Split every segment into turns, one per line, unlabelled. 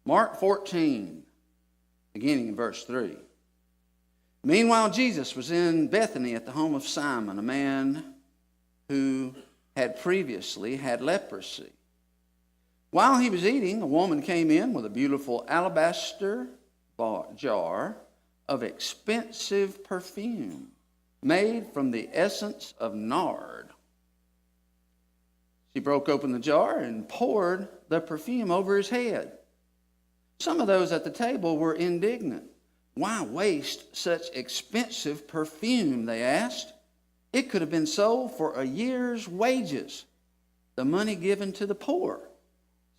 Mark 14, beginning in verse 3. Meanwhile, Jesus was in Bethany at the home of Simon, a man who had previously had leprosy. While he was eating, a woman came in with a beautiful alabaster jar of expensive perfume made from the essence of nard. She broke open the jar and poured the perfume over his head. Some of those at the table were indignant. Why waste such expensive perfume, they asked. It could have been sold for a year's wages, the money given to the poor.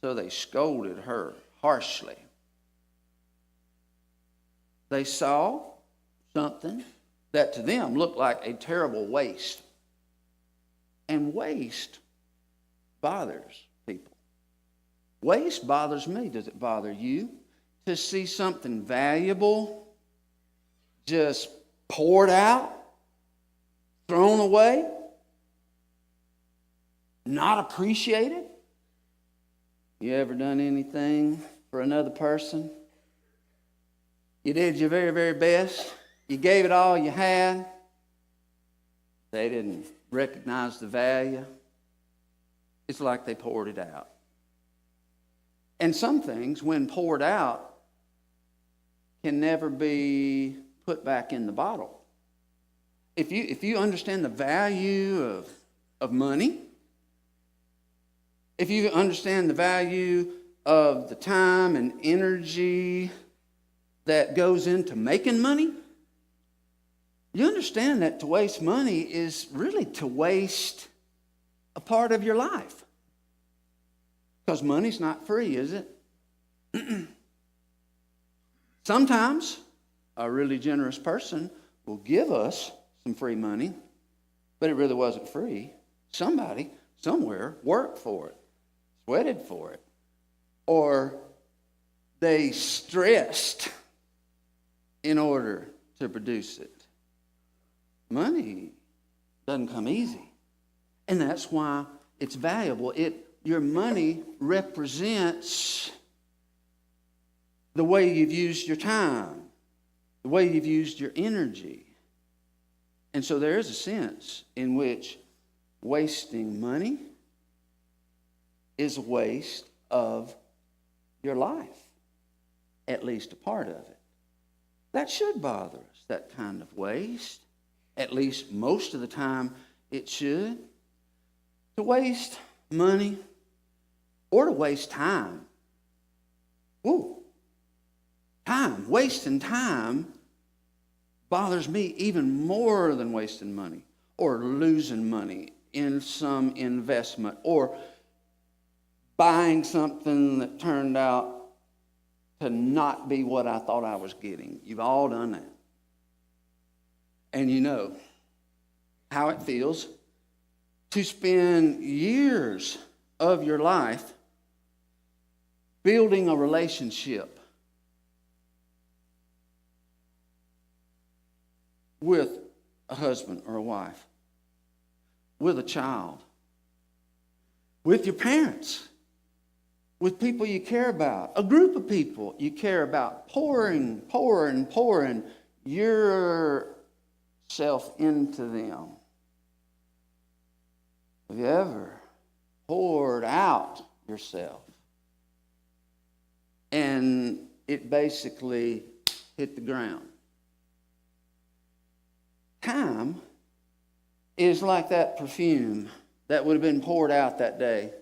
So they scolded her harshly. They saw something that to them looked like a terrible waste. And waste bothers people. Waste bothers me. Does it bother you to see something valuable just poured out, thrown away, not appreciated? You ever done anything for another person? You did your very, very best. You gave it all you had. They didn't recognize the value. It's like they poured it out. And some things, when poured out, can never be put back in the bottle. If you understand the value of money, if you understand the value of the time and energy that goes into making money, you understand that to waste money is really to waste a part of your life. Because money's not free, is it? Sometimes a really generous person will give us some free money, but it really wasn't free. Somebody, somewhere, worked for it, sweated for it, or they stressed in order to produce it. Money doesn't come easy. And that's why it's valuable. Your money represents the way you've used your time, the way you've used your energy. And so there is a sense in which wasting money is a waste of your life, at least a part of it. That should bother us, that kind of waste. At least most of the time it should. To waste money or to waste time. Ooh, time, wasting time bothers me even more than wasting money or losing money in some investment or buying something that turned out to not be what I thought I was getting. You've all done that. And you know how it feels to spend years of your life building a relationship with a husband or a wife, with a child, with your parents, with people you care about, a group of people you care about, pouring yourself into them. Have you ever poured out yourself and it basically hit the ground? Time is like that perfume that would have been poured out that day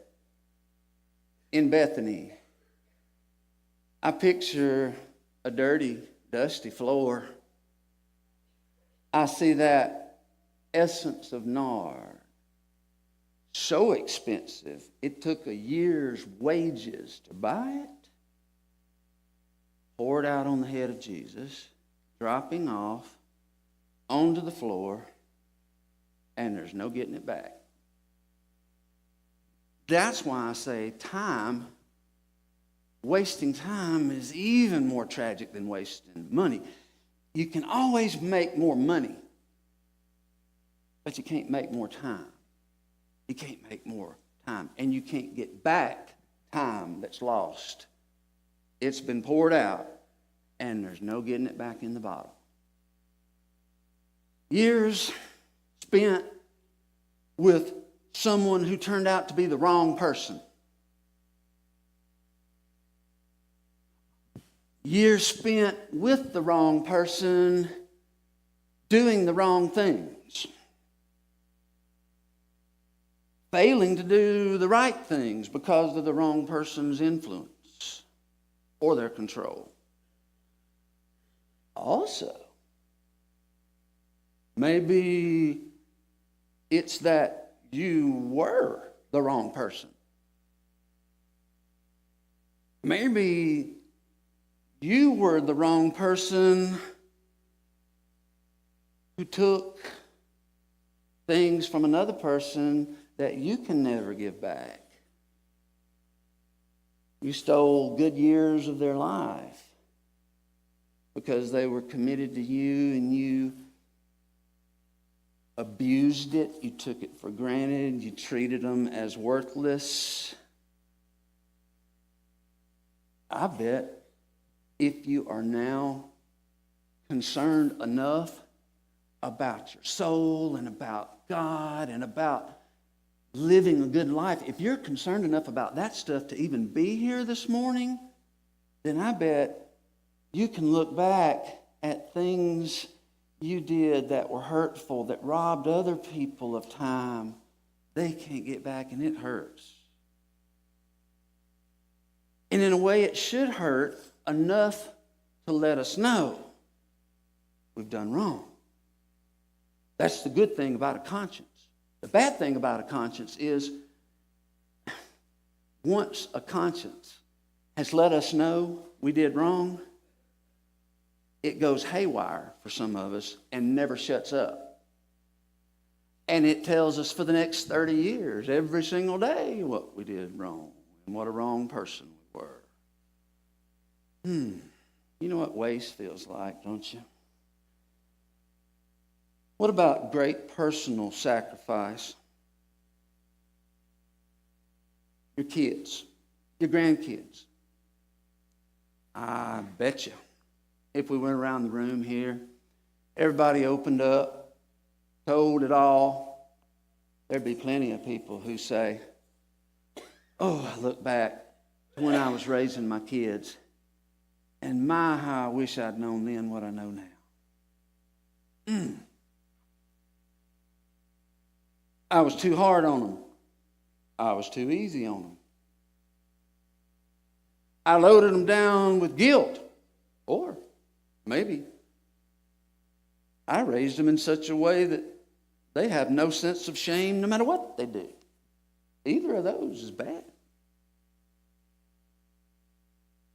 in Bethany. I picture a dirty, dusty floor. I see that essence of nard. So expensive, it took a year's wages to buy it. Poured out on the head of Jesus, dropping off onto the floor, and there's no getting it back. That's why I say wasting time is even more tragic than wasting money. You can always make more money, but you can't make more time. You can't make more time, and you can't get back time that's lost It's been poured out, and there's no getting it back in the bottle. Years spent with someone who turned out to be the wrong person. Years spent with the wrong person doing the wrong things. Failing to do the right things because of the wrong person's influence or their control. Also, maybe it's that you were the wrong person. Maybe you were the wrong person who took things from another person that you can never give back. You stole good years of their life because they were committed to you and you abused it. You took it for granted. You treated them as worthless. I bet if you are now concerned enough about your soul and about God and about living a good life, if you're concerned enough about that stuff to even be here this morning, then I bet you can look back at things you did that were hurtful, that robbed other people of time. They can't get back, and it hurts. And in a way, it should hurt enough to let us know we've done wrong. That's the good thing about a conscience. The bad thing about a conscience is once a conscience has let us know we did wrong, it goes haywire for some of us and never shuts up. And it tells us for the next 30 years, every single day, what we did wrong and what a wrong person we were. You know what waste feels like, don't you? What about great personal sacrifice? Your kids, your grandkids. I bet you, if we went around the room here, everybody opened up, told it all, there'd be plenty of people who say, oh, I look back to when I was raising my kids, and my, how I wish I'd known then what I know now. I was too hard on them. I was too easy on them. I loaded them down with guilt. Or maybe I raised them in such a way that they have no sense of shame no matter what they do. Either of those is bad.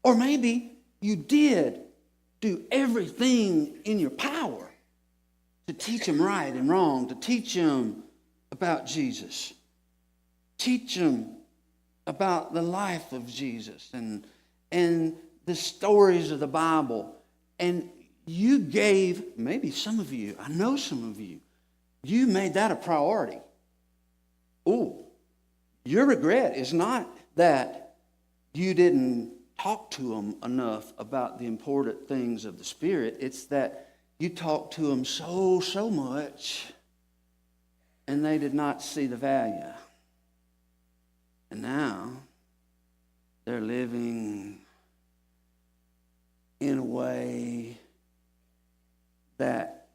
Or maybe you did do everything in your power to teach them right and wrong, to teach them about Jesus. Teach them about the life of Jesus and the stories of the Bible. And you gave, maybe some of you, I know some of you, you made that a priority. Oh, your regret is not that you didn't talk to them enough about the important things of the Spirit. It's that you talked to them so much and they did not see the value. And now they're living in a way that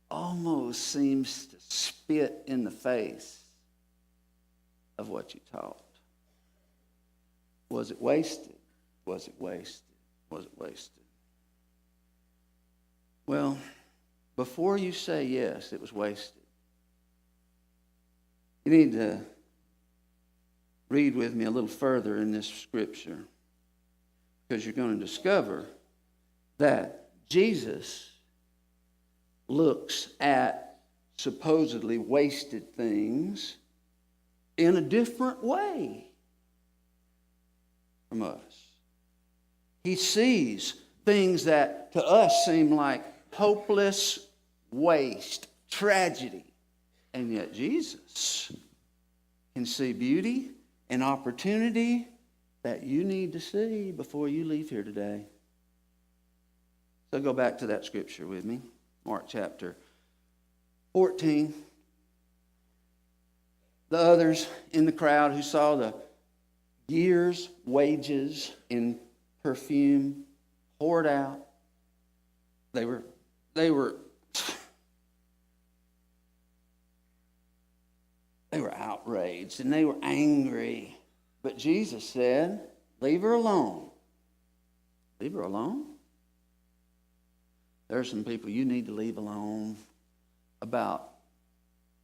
almost seems to spit in the face of what you taught. Was it wasted? Was it wasted? Was it wasted? Well, before you say yes, it was wasted, you need to read with me a little further in this scripture, because you're going to discover that Jesus looks at supposedly wasted things in a different way from us. He sees things that to us seem like hopeless waste, tragedy. And yet Jesus can see beauty an opportunity that you need to see before you leave here today. So go back to that scripture with me. Mark chapter 14. The others in the crowd who saw the year's wages in perfume poured out, they were outraged and they were angry. But Jesus said, leave her alone. Leave her alone? There are some people you need to leave alone about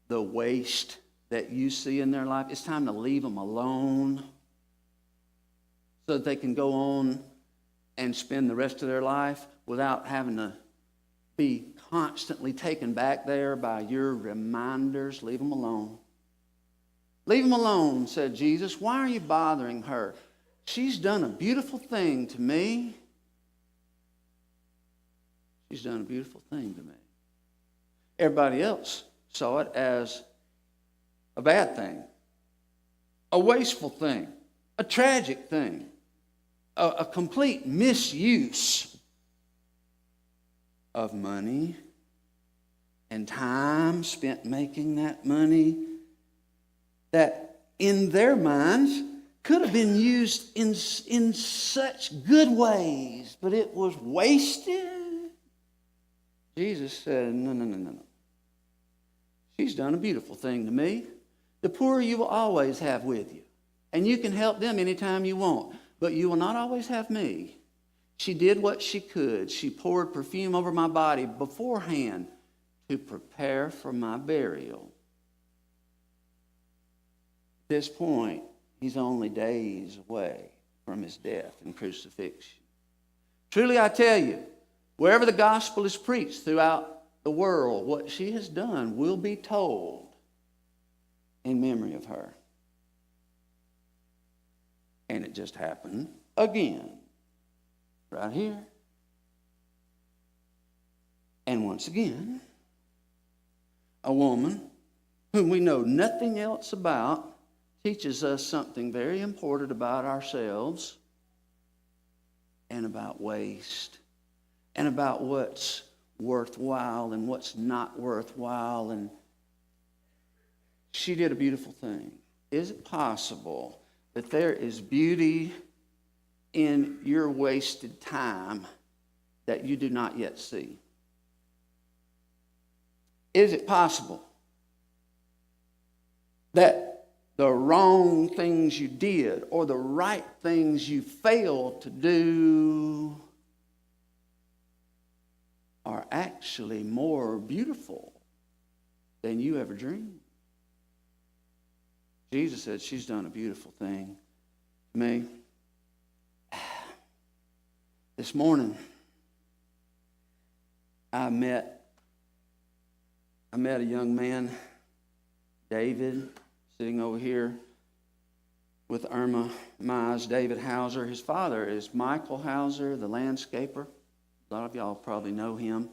the waste that you see in their life. It's time to leave them alone so that they can go on and spend the rest of their life without having to be constantly taken back there by your reminders. Leave them alone. Leave them alone, said Jesus. Why are you bothering her? She's done a beautiful thing to me. She's done a beautiful thing to me. Everybody else saw it as a bad thing, a wasteful thing, a tragic thing, a complete misuse of money and time spent making that money that in their minds could have been used in such good ways, but it was wasted. Jesus said, no. She's done a beautiful thing to me. The poor you will always have with you, and you can help them anytime you want, but you will not always have me. She did what she could. She poured perfume over my body beforehand to prepare for my burial. At this point, he's only days away from his death and crucifixion. Truly I tell you, wherever the gospel is preached throughout the world, what she has done will be told in memory of her. And it just happened again, right here. And once again, a woman whom we know nothing else about teaches us something very important about ourselves and about waste and about what's worthwhile and what's not worthwhile. And she did a beautiful thing. Is it possible that there is beauty in your wasted time that you do not yet see? Is it possible that the wrong things you did or the right things you failed to do are actually more beautiful than you ever dreamed? Jesus said she's done a beautiful thing to me. This morning, I met a young man, David, sitting over here with Irma Mize, David Hauser. His father is Michael Hauser, the landscaper. A lot of y'all probably know him.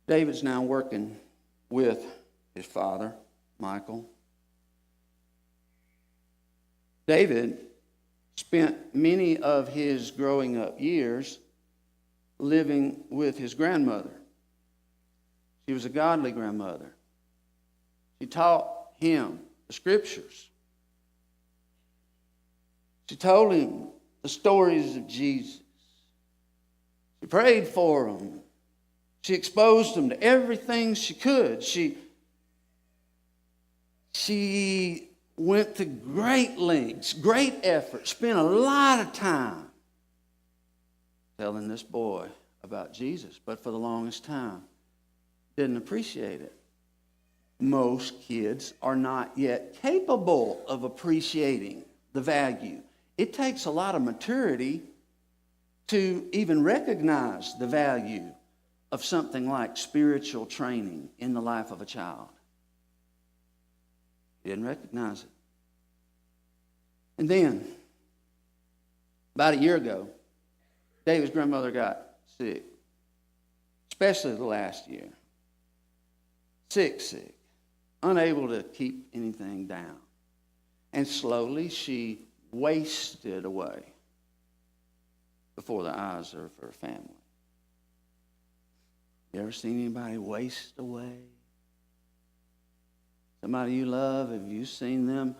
David's now working with his father, Michael. David spent many of his growing up years living with his grandmother. She was a godly grandmother. She taught him the scriptures. She told him the stories of Jesus. She prayed for him. She exposed him to everything she could. She went to great lengths, great effort, spent a lot of time telling this boy about Jesus, but for the longest time didn't appreciate it. Most kids are not yet capable of appreciating the value. It takes a lot of maturity to even recognize the value of something like spiritual training in the life of a child. He didn't recognize it. And then, about a year ago, David's grandmother got sick, especially the last year. Sick, unable to keep anything down. And slowly she wasted away before the eyes of her family. You ever seen anybody waste away? Somebody you love, have you seen them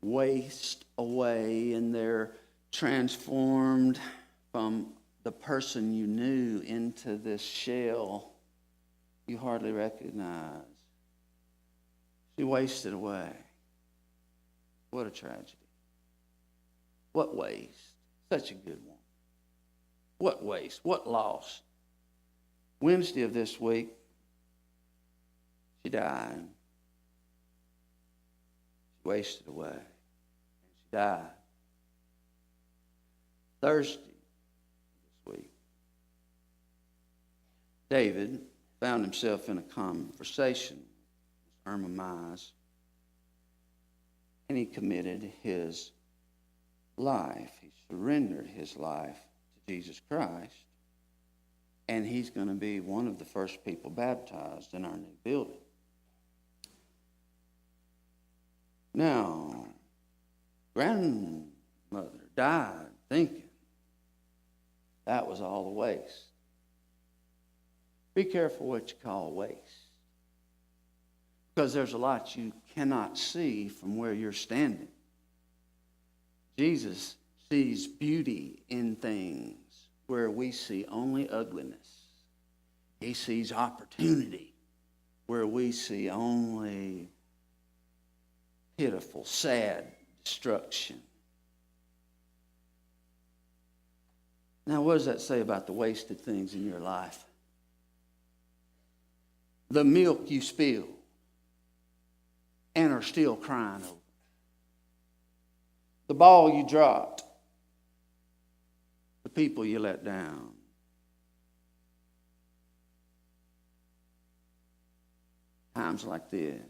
waste away and they're transformed from the person you knew into this shell you hardly recognize? She wasted away. What a tragedy. What waste. Such a good one. What waste. What loss. Wednesday of this week, she died. She wasted away. And she died. Thursday this week, David found himself in a conversation with Irma Mize, and he committed his life. He surrendered his life to Jesus Christ, and he's going to be one of the first people baptized in our new building. Now, grandmother died thinking that was all a waste. Be careful what you call waste, because there's a lot you cannot see from where you're standing. Jesus sees beauty in things where we see only ugliness. He sees opportunity where we see only pitiful, sad destruction. Now, what does that say about the wasted things in your life? The milk you spilled and are still crying over. The ball you dropped. The people you let down. Times like this,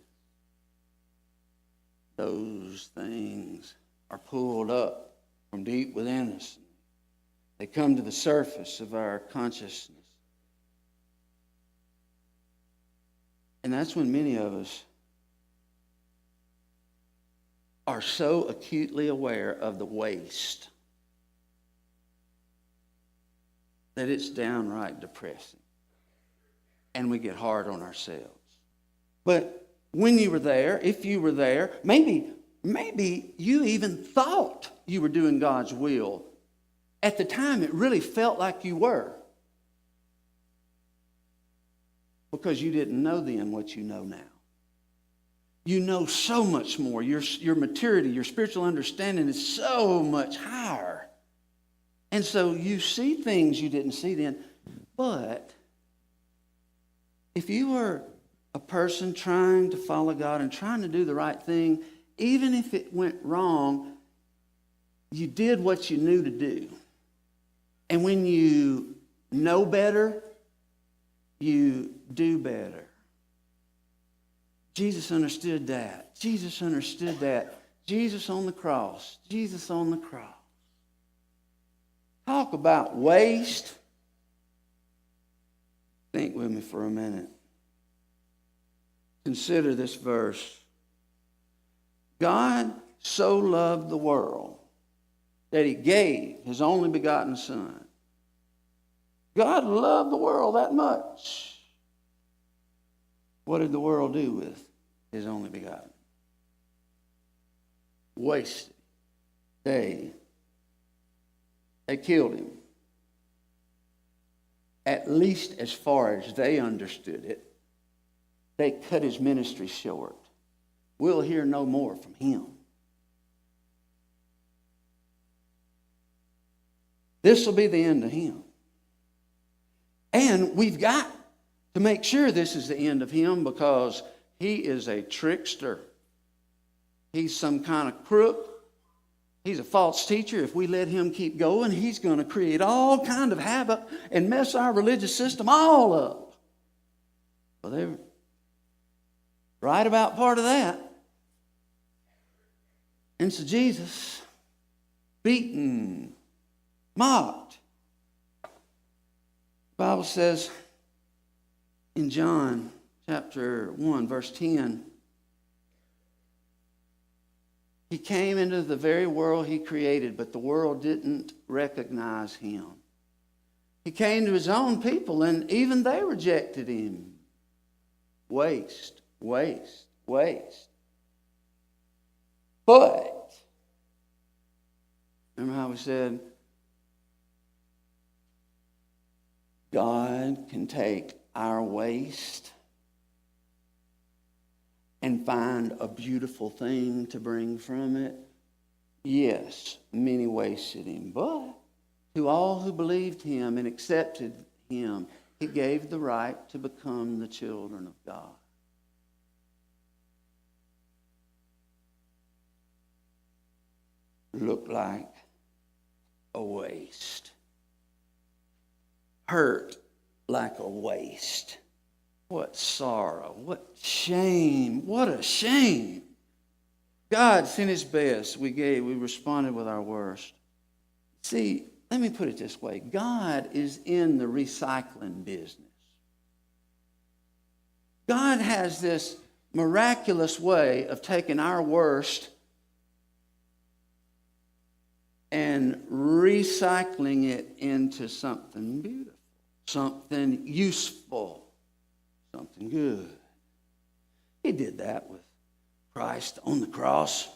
those things are pulled up from deep within us. They come to the surface of our consciousness. And that's when many of us are so acutely aware of the waste that it's downright depressing. And we get hard on ourselves. But when you were there, if you were there, maybe you even thought you were doing God's will. At the time, it really felt like you were. Because you didn't know then what you know now. You know so much more. Your maturity, your spiritual understanding is so much higher. And so you see things you didn't see then. But if you were a person trying to follow God and trying to do the right thing, even if it went wrong, you did what you knew to do. And when you know better, you do better. Jesus understood that. Jesus understood that. Jesus on the cross. Jesus on the cross. Talk about waste. Think with me for a minute. Consider this verse. God so loved the world that he gave his only begotten Son. God loved the world that much. What did the world do with his only begotten? Wasted. They killed him. At least as far as they understood it, they cut his ministry short. We'll hear no more from him. This will be the end of him. And we've got to make sure this is the end of him, because he is a trickster. He's some kind of crook. He's a false teacher. If we let him keep going, he's going to create all kind of havoc and mess our religious system all up. Well, they're right about part of that. And so Jesus, beaten, mocked. The Bible says in John, 1 chapter 1, verse 10. He came into the very world he created, but the world didn't recognize him. He came to his own people, and even they rejected him. Waste, waste, waste. But, remember how we said, God can take our waste and find a beautiful thing to bring from it? Yes, many wasted him, but to all who believed him and accepted him, he gave the right to become the children of God. Looked like a waste. Hurt like a waste. What sorrow, what shame, what a shame. God sent his best. We responded with our worst. See, let me put it this way. God is in the recycling business. God has this miraculous way of taking our worst and recycling it into something beautiful, something useful, something good. He did that with Christ on the cross.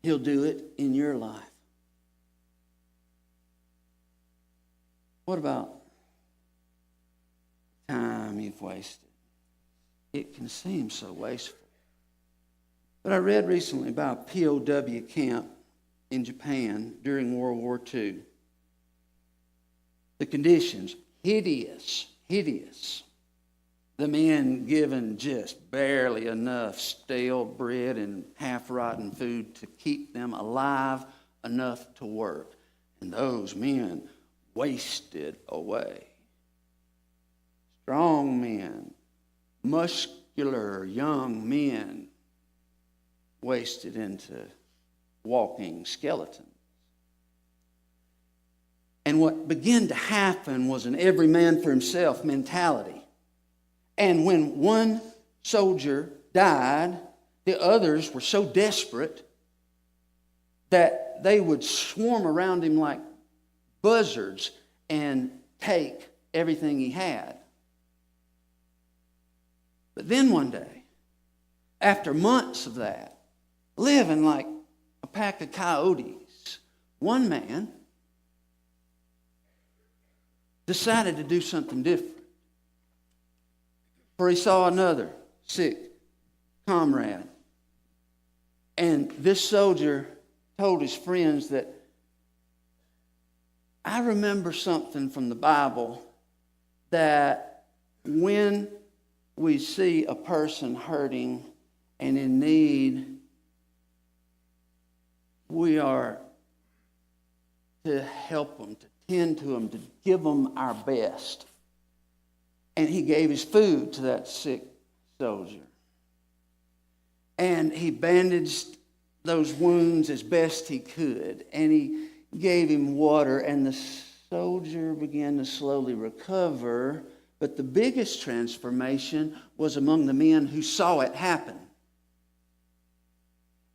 He'll do it in your life. What about time you've wasted? It can seem so wasteful. But I read recently about a POW camp in Japan during World War II. The conditions, hideous, hideous. The men given just barely enough stale bread and half-rotten food to keep them alive enough to work. And those men wasted away. Strong men, muscular young men, wasted into walking skeletons. And what began to happen was an every man for himself mentality. And when one soldier died, the others were so desperate that they would swarm around him like buzzards and take everything he had. But then one day, after months of that, living like a pack of coyotes, one man decided to do something different. For he saw another sick comrade. And this soldier told his friends that, I remember something from the Bible that when we see a person hurting and in need, we are to help them, to tend to them, to give them our best. And he gave his food to that sick soldier. And he bandaged those wounds as best he could. And he gave him water, and the soldier began to slowly recover. But the biggest transformation was among the men who saw it happen.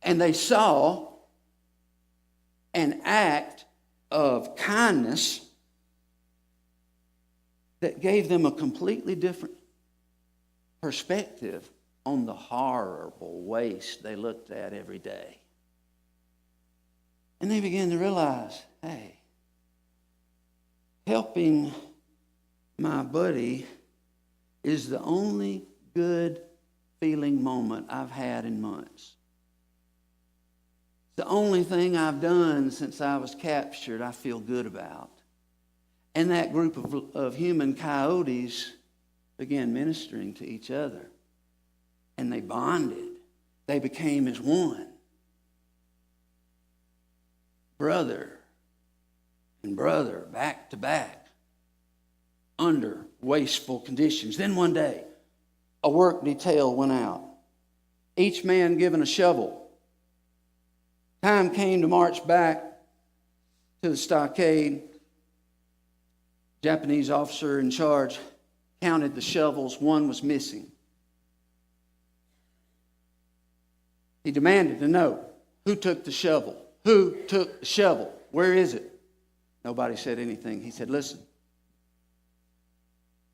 And they saw an act of kindness that gave them a completely different perspective on the horrible waste they looked at every day. And they began to realize, hey, helping my buddy is the only good feeling moment I've had in months. The only thing I've done since I was captured I feel good about. And that group of human coyotes began ministering to each other. And they bonded. They became as one. Brother and brother, back to back, under wasteful conditions. Then one day, a work detail went out. Each man given a shovel. Time came to march back to the stockade. Japanese officer in charge counted the shovels. One was missing. He demanded to know who took the shovel. Who took the shovel? Where is it? Nobody said anything. He said, listen.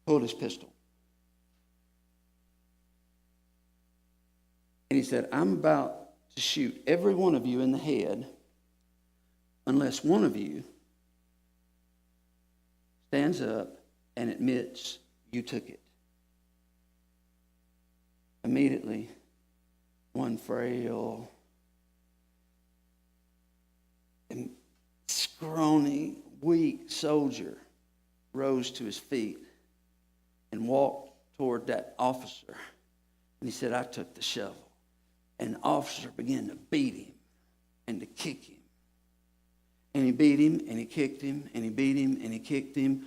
Pulled his pistol. And he said, I'm about to shoot every one of you in the head unless one of you stands up and admits you took it. Immediately, one frail and scrawny, weak soldier rose to his feet and walked toward that officer. And he said, I took the shovel. And the officer began to beat him and to kick him. And he beat him and he kicked him and he beat him and he kicked him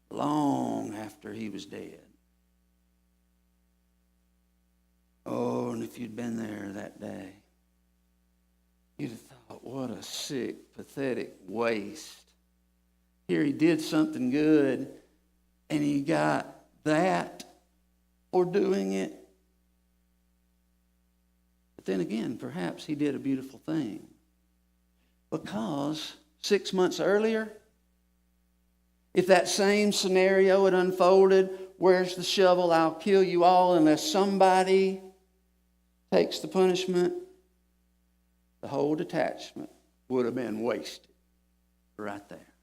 long after he was dead. Oh, and if you'd been there that day, you'd have thought, what a sick, pathetic waste. Here he did something good, and he got that for doing it. But then again, perhaps he did a beautiful thing. Because 6 months earlier, if that same scenario had unfolded, where's the shovel? I'll kill you all unless somebody takes the punishment. The whole detachment would have been wasted right there.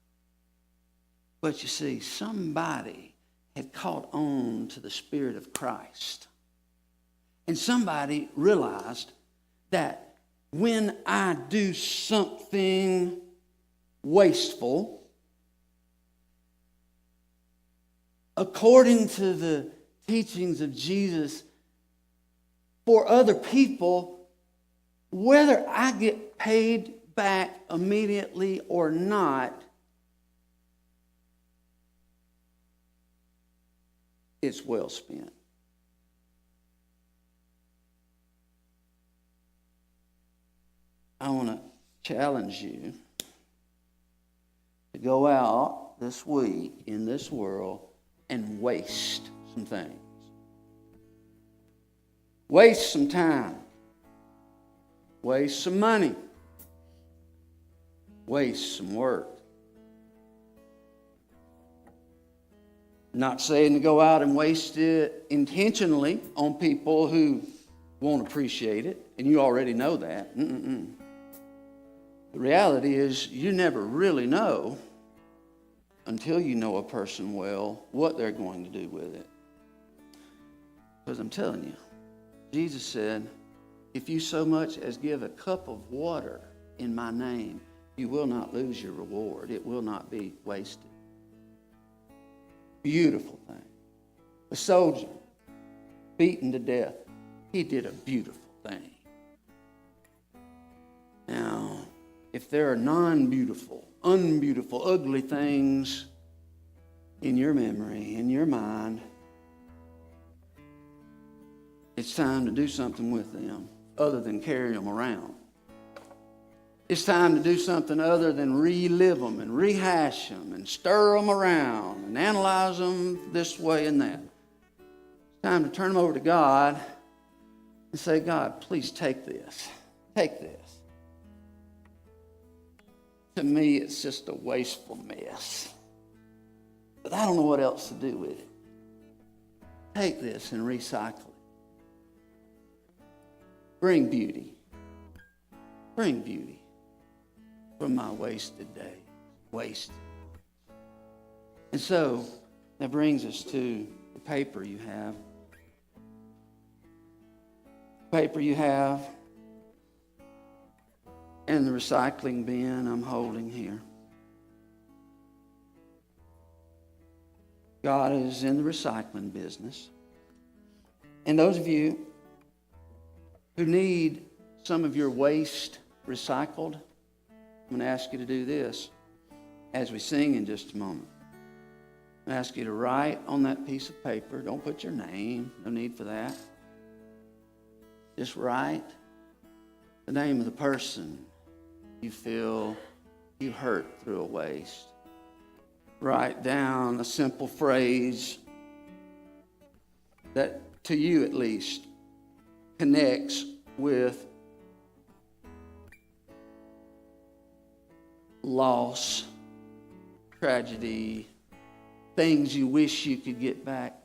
But you see, somebody had caught on to the Spirit of Christ. And somebody realized that when I do something wasteful, according to the teachings of Jesus, for other people, whether I get paid back immediately or not, it's well spent. I want to challenge you to go out this week in this world and waste some things. Waste some time. Waste some money. Waste some work. Not saying to go out and waste it intentionally on people who won't appreciate it, and you already know that. The reality is you never really know until you know a person well what they're going to do with it. Because I'm telling you, Jesus said, if you so much as give a cup of water in my name, you will not lose your reward. It will not be wasted. Beautiful thing. A soldier beaten to death. He did a beautiful thing. Now, if there are non-beautiful, unbeautiful, ugly things in your memory, in your mind, it's time to do something with them other than carry them around. It's time to do something other than relive them and rehash them and stir them around and analyze them this way and that. It's time to turn them over to God and say, God, please take this. Take this. To me, it's just a wasteful mess. But I don't know what else to do with it. Take this and recycle it. Bring beauty. Bring beauty from my wasted days. Wasted. And so, that brings us to the paper you have. Paper you have and the recycling bin I'm holding here. God is in the recycling business. And those of you who need some of your waste recycled, I'm going to ask you to do this as we sing in just a moment. I'm going to ask you to write on that piece of paper. Don't put your name. No need for that. Just write the name of the person you feel you hurt through a waste. Write down a simple phrase that, to you at least, connects with loss, tragedy, things you wish you could get back,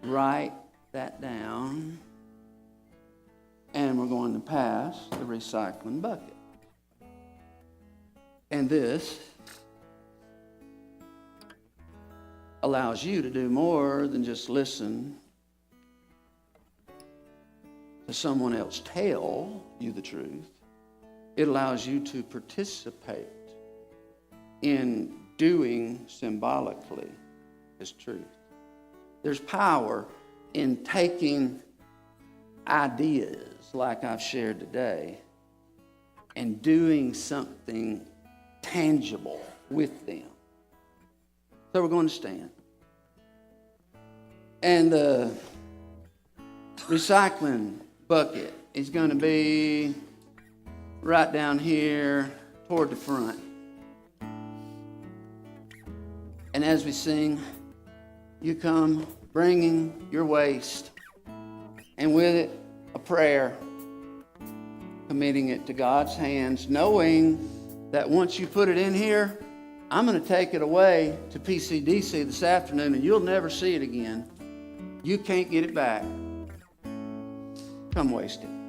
write that down. And we're going to pass the recycling bucket. And this allows you to do more than just listen to someone else tell you the truth. It allows you to participate in doing symbolically His truth. There's power in taking ideas like I've shared today and doing something tangible with them. So we're going to stand. And the recycling bucket is going to be right down here toward the front. And as we sing, you come bringing your waste, and with it a prayer, committing it to God's hands, knowing that once you put it in here, I'm going to take it away to PCDC this afternoon, and you'll never see it again. You can't get it back. Come waste it.